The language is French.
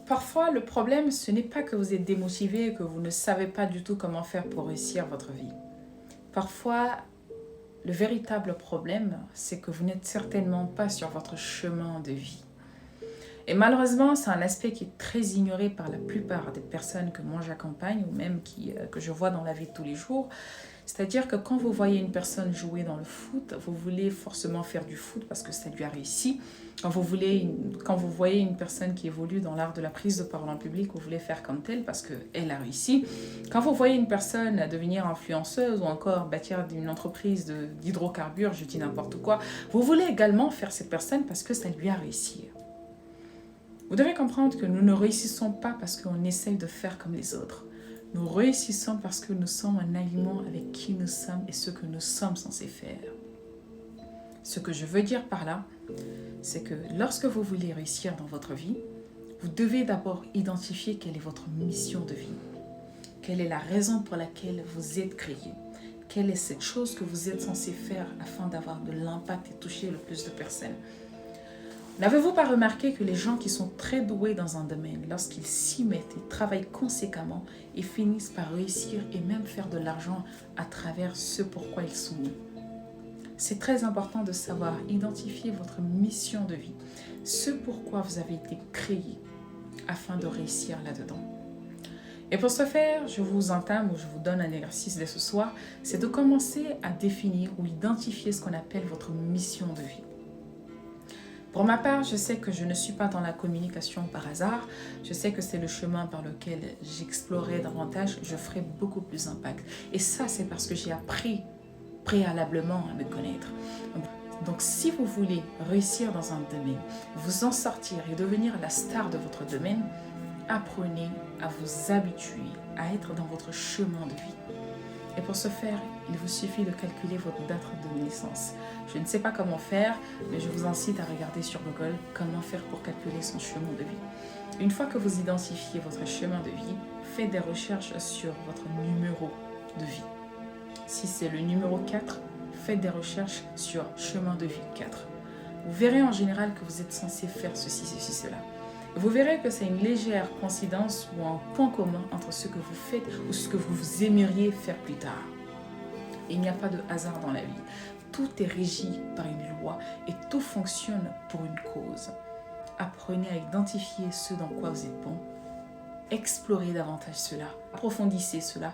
Parfois, le problème, ce n'est pas que vous êtes démotivé et que vous ne savez pas du tout comment faire pour réussir votre vie. Parfois, le véritable problème, c'est que vous n'êtes certainement pas sur votre chemin de vie. Et malheureusement, c'est un aspect qui est très ignoré par la plupart des personnes que moi j'accompagne ou même que je vois dans la vie de tous les jours. C'est-à-dire que quand vous voyez une personne jouer dans le foot, vous voulez forcément faire du foot parce que ça lui a réussi. Quand vous voyez une personne qui évolue dans l'art de la prise de parole en public, vous voulez faire comme elle parce qu'elle a réussi. Quand vous voyez une personne devenir influenceuse ou encore bâtir une entreprise d'hydrocarbures, je dis n'importe quoi, vous voulez également faire cette personne parce que ça lui a réussi. Vous devez comprendre que nous ne réussissons pas parce qu'on essaye de faire comme les autres. Nous réussissons parce que nous sommes en alignement avec qui nous sommes et ce que nous sommes censés faire. Ce que je veux dire par là, c'est que lorsque vous voulez réussir dans votre vie, vous devez d'abord identifier quelle est votre mission de vie. Quelle est la raison pour laquelle vous êtes créé. Quelle est cette chose que vous êtes censé faire afin d'avoir de l'impact et toucher le plus de personnes. N'avez-vous pas remarqué que les gens qui sont très doués dans un domaine, lorsqu'ils s'y mettent et travaillent conséquemment, ils finissent par réussir et même faire de l'argent à travers ce pourquoi ils sont nés? C'est très important de savoir identifier votre mission de vie, ce pourquoi vous avez été créé afin de réussir là-dedans. Et pour ce faire, je vous entame ou je vous donne un exercice dès ce soir, c'est de commencer à définir ou identifier ce qu'on appelle votre mission de vie. Pour ma part, je sais que je ne suis pas dans la communication par hasard. Je sais que c'est le chemin par lequel j'explorerai davantage, je ferai beaucoup plus d'impact. Et ça, c'est parce que j'ai appris préalablement à me connaître. Donc, si vous voulez réussir dans un domaine, vous en sortir et devenir la star de votre domaine, apprenez à vous habituer à être dans votre chemin de vie. Et pour ce faire, il vous suffit de calculer votre date de naissance. Je ne sais pas comment faire, mais je vous incite à regarder sur Google comment faire pour calculer son chemin de vie. Une fois que vous identifiez votre chemin de vie, faites des recherches sur votre numéro de vie. Si c'est le numéro 4, faites des recherches sur chemin de vie 4. Vous verrez en général que vous êtes censé faire ceci, cela. Vous verrez que c'est une légère coïncidence ou un point commun entre ce que vous faites ou ce que vous aimeriez faire plus tard. Il n'y a pas de hasard dans la vie. Tout est régi par une loi et tout fonctionne pour une cause. Apprenez à identifier ce dans quoi vous êtes bon. Explorez davantage cela. Approfondissez cela